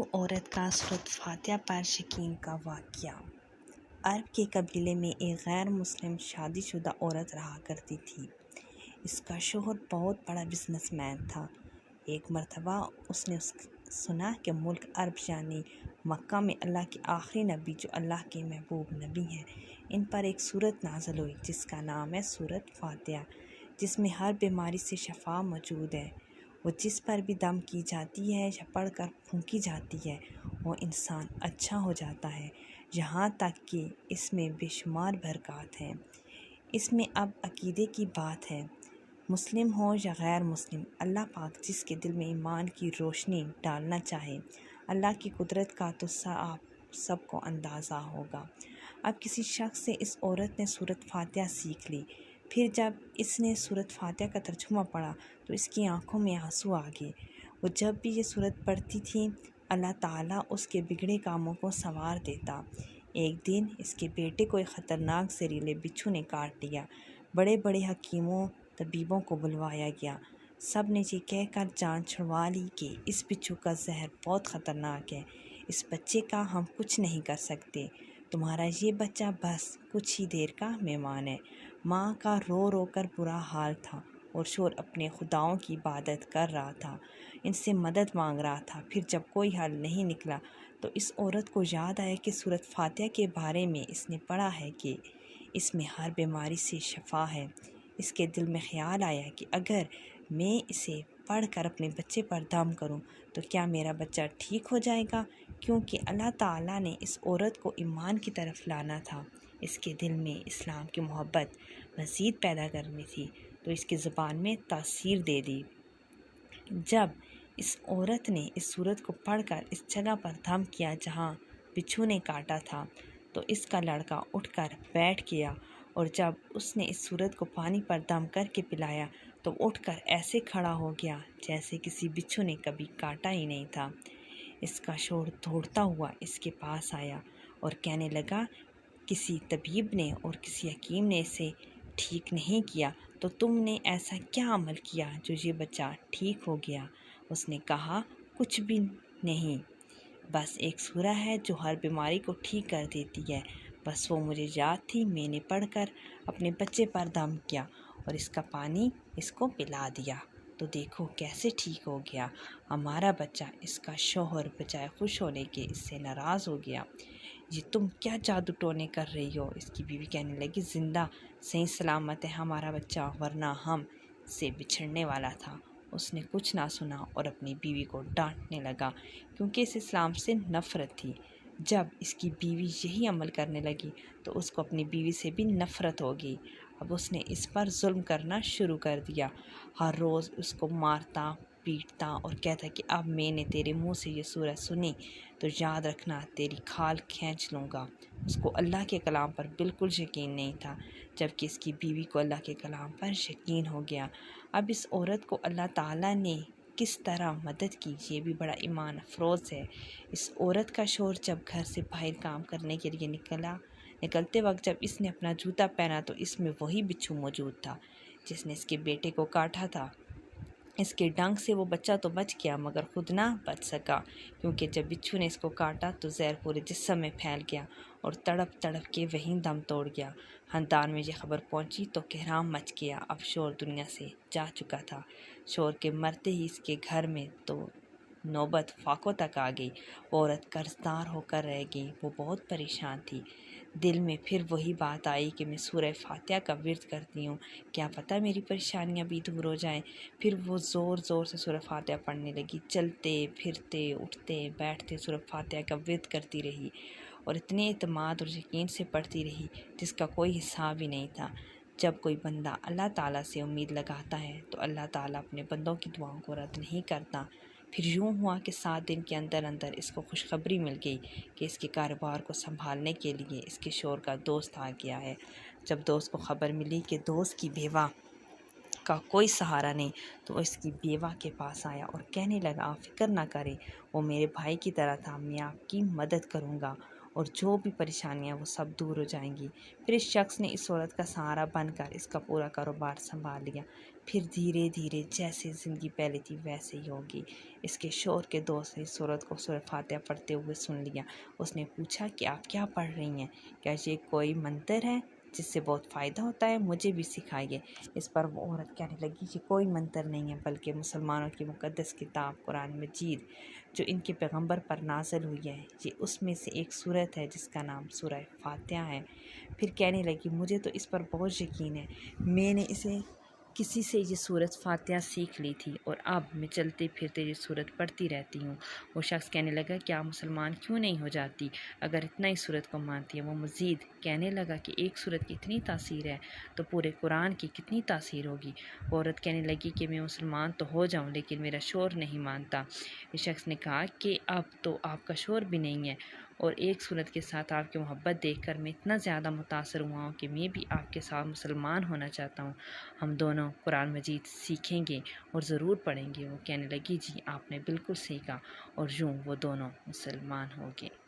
ہندو عورت کا سورۃ فاتحہ پر شکین کا واقعہ۔ عرب کے قبیلے میں ایک غیر مسلم شادی شدہ عورت رہا کرتی تھی۔ اس کا شوہر بہت بڑا بزنس مین تھا۔ ایک مرتبہ اس نے سنا کہ ملک عرب یعنی مکہ میں اللہ کے آخری نبی جو اللہ کے محبوب نبی ہیں، ان پر ایک سورت نازل ہوئی جس کا نام ہے سورۃ فاتحہ، جس میں ہر بیماری سے شفا موجود ہے۔ وہ جس پر بھی دم کی جاتی ہے یا پڑھ کر پھونکی جاتی ہے، وہ انسان اچھا ہو جاتا ہے، یہاں تک کہ اس میں بے شمار برکات ہیں۔ اس میں اب عقیدے کی بات ہے، مسلم ہو یا غیر مسلم، اللہ پاک جس کے دل میں ایمان کی روشنی ڈالنا چاہے، اللہ کی قدرت کا تو آپ سب کو اندازہ ہوگا۔ اب کسی شخص سے اس عورت نے سورۃ فاتحہ سیکھ لی۔ پھر جب اس نے سورۃ فاتحہ کا ترجمہ پڑھا تو اس کی آنکھوں میں آنسو آ گئے۔ وہ جب بھی یہ سورت پڑھتی تھی، اللہ تعالیٰ اس کے بگڑے کاموں کو سنوار دیتا۔ ایک دن اس کے بیٹے کو ایک خطرناک زہریلے بچھو نے کاٹ لیا۔ بڑے بڑے حکیموں طبیبوں کو بلوایا گیا۔ سب نے یہ کہہ کر جان چھڑوا لی کہ اس بچھو کا زہر بہت خطرناک ہے، اس بچے کا ہم کچھ نہیں کر سکتے، تمہارا یہ بچہ بس کچھ ہی دیر کا مہمان ہے۔ ماں کا رو رو کر برا حال تھا اور شوہر اپنے خداؤں کی عبادت کر رہا تھا، ان سے مدد مانگ رہا تھا۔ پھر جب کوئی حل نہیں نکلا تو اس عورت کو یاد آیا کہ سورۃ فاتحہ کے بارے میں اس نے پڑھا ہے کہ اس میں ہر بیماری سے شفا ہے۔ اس کے دل میں خیال آیا کہ اگر میں اسے پڑھ کر اپنے بچے پر دم کروں تو کیا میرا بچہ ٹھیک ہو جائے گا؟ کیونکہ اللہ تعالیٰ نے اس عورت کو ایمان کی طرف لانا تھا، اس کے دل میں اسلام کی محبت مزید پیدا کرنی تھی، تو اس کی زبان میں تاثیر دے دی۔ جب اس عورت نے اس سورت کو پڑھ کر اس جگہ پر دم کیا جہاں بچھو نے کاٹا تھا، تو اس کا لڑکا اٹھ کر بیٹھ گیا، اور جب اس نے اس سورت کو پانی پر دم کر کے پلایا تو اٹھ کر ایسے کھڑا ہو گیا جیسے کسی بچھو نے کبھی کاٹا ہی نہیں تھا۔ اس کا شوہر دوڑتا ہوا اس کے پاس آیا اور کہنے لگا، کسی طبیب نے اور کسی حکیم نے اسے ٹھیک نہیں کیا، تو تم نے ایسا کیا عمل کیا جو یہ بچہ ٹھیک ہو گیا؟ اس نے کہا، کچھ بھی نہیں، بس ایک سورہ ہے جو ہر بیماری کو ٹھیک کر دیتی ہے، بس وہ مجھے یاد تھی، میں نے پڑھ کر اپنے بچے پر دم کیا اور اس کا پانی اس کو پلا دیا، تو دیکھو کیسے ٹھیک ہو گیا ہمارا بچہ۔ اس کا شوہر بجائے خوش ہونے کے اس سے ناراض ہو گیا۔ یہ تم کیا جادو ٹونے کر رہی ہو؟ اس کی بیوی کہنے لگی، زندہ صحیح سلامت ہے ہمارا بچہ، ورنہ ہم سے بچھڑنے والا تھا۔ اس نے کچھ نہ سنا اور اپنی بیوی کو ڈانٹنے لگا کیونکہ اس اسلام سے نفرت تھی۔ جب اس کی بیوی یہی عمل کرنے لگی تو اس کو اپنی بیوی سے بھی نفرت ہو گئی۔ اب اس نے اس پر ظلم کرنا شروع کر دیا، ہر روز اس کو مارتا پیٹتا اور کہتا کہ اب میں نے تیرے منہ سے یہ سورہ سنی تو یاد رکھنا، تیری کھال کھینچ لوں گا۔ اس کو اللہ کے کلام پر بالکل یقین نہیں تھا، جبکہ اس کی بیوی کو اللہ کے کلام پر یقین ہو گیا۔ اب اس عورت کو اللہ تعالیٰ نے کس طرح مدد کی، یہ بھی بڑا ایمان افروز ہے۔ اس عورت کا شوہر جب گھر سے باہر کام کرنے کے لیے نکلتے وقت جب اس نے اپنا جوتا پہنا تو اس میں وہی بچھو موجود تھا جس نے اس کے بیٹے کو کاٹا تھا۔ اس کے ڈنگ سے وہ بچہ تو بچ گیا مگر خود نہ بچ سکا، کیونکہ جب بچھو نے اس کو کاٹا تو زہر پورے جسم میں پھیل گیا اور تڑپ تڑپ کے وہیں دم توڑ گیا۔ خاندان میں یہ خبر پہنچی تو کہرام مچ گیا۔ اب شوہر دنیا سے جا چکا تھا۔ شوہر کے مرتے ہی اس کے گھر میں تو نوبت فاقوں تک آ گئی۔ وہ عورت قرضدار ہو کر رہ گئی۔ وہ بہت پریشان تھی۔ دل میں پھر وہی بات آئی کہ میں سورہ فاتحہ کا ورد کرتی ہوں، کیا پتہ میری پریشانیاں بھی دور ہو جائیں۔ پھر وہ زور زور سے سورہ فاتحہ پڑھنے لگی، چلتے پھرتے اٹھتے بیٹھتے سورہ فاتحہ کا ورد کرتی رہی اور اتنے اعتماد اور یقین سے پڑھتی رہی جس کا کوئی حساب ہی نہیں تھا۔ جب کوئی بندہ اللہ تعالیٰ سے امید لگاتا ہے تو اللہ تعالیٰ اپنے بندوں کی دعاؤں کو رد نہیں کرتا۔ پھر یوں ہوا کہ 7 دن کے اندر اندر اس کو خوشخبری مل گئی کہ اس کے کاروبار کو سنبھالنے کے لیے اس کے شوہر کا دوست آ گیا ہے۔ جب دوست کو خبر ملی کہ دوست کی بیوہ کا کوئی سہارا نہیں تو وہ اس کی بیوہ کے پاس آیا اور کہنے لگا، آپ فکر نہ کریں، وہ میرے بھائی کی طرح تھا، میں آپ کی مدد کروں گا۔ اور جو بھی پریشانیاں وہ سب دور ہو جائیں گی۔ پھر اس شخص نے اس عورت کا سہارا بن کر اس کا پورا کاروبار سنبھال لیا۔ پھر دھیرے دھیرے جیسے زندگی پہلے تھی ویسے ہی ہوگی۔ اس کے شوہر کے دوست نے اس عورت کو سورہ فاتحہ پڑھتے ہوئے سن لیا۔ اس نے پوچھا کہ آپ کیا پڑھ رہی ہیں؟ کیا یہ کوئی منتر ہے جس سے بہت فائدہ ہوتا ہے؟ مجھے بھی سکھائیے۔ اس پر وہ عورت کہنے لگی کہ کوئی منتر نہیں ہے، بلکہ مسلمانوں کی مقدس کتاب قرآن مجید جو ان کے پیغمبر پر نازل ہوئی ہے، یہ اس میں سے ایک صورت ہے جس کا نام سورہ فاتحہ ہے۔ پھر کہنے لگی مجھے تو اس پر بہت یقین ہے، میں نے اسے کسی سے یہ صورت فاتحہ سیکھ لی تھی اور اب میں چلتے پھرتے یہ صورت پڑھتی رہتی ہوں۔ وہ شخص کہنے لگا کیا مسلمان کیوں نہیں ہو جاتی اگر اتنا ہی صورت کو مانتی ہے؟ وہ مزید کہنے لگا کہ ایک صورت کی اتنی تاثیر ہے تو پورے قرآن کی کتنی تاثیر ہوگی؟ وہ عورت کہنے لگی کہ میں مسلمان تو ہو جاؤں لیکن میرا شوہر نہیں مانتا۔ اس شخص نے کہا کہ اب تو آپ کا شوہر بھی نہیں ہے اور ایک صورت کے ساتھ آپ کی محبت دیکھ کر میں اتنا زیادہ متاثر ہوا ہوں کہ میں بھی آپ کے ساتھ مسلمان ہونا چاہتا ہوں۔ ہم دونوں قرآن مجید سیکھیں گے اور ضرور پڑھیں گے۔ وہ کہنے لگی جی آپ نے بالکل صحیح کہا، اور یوں وہ دونوں مسلمان ہو گئے۔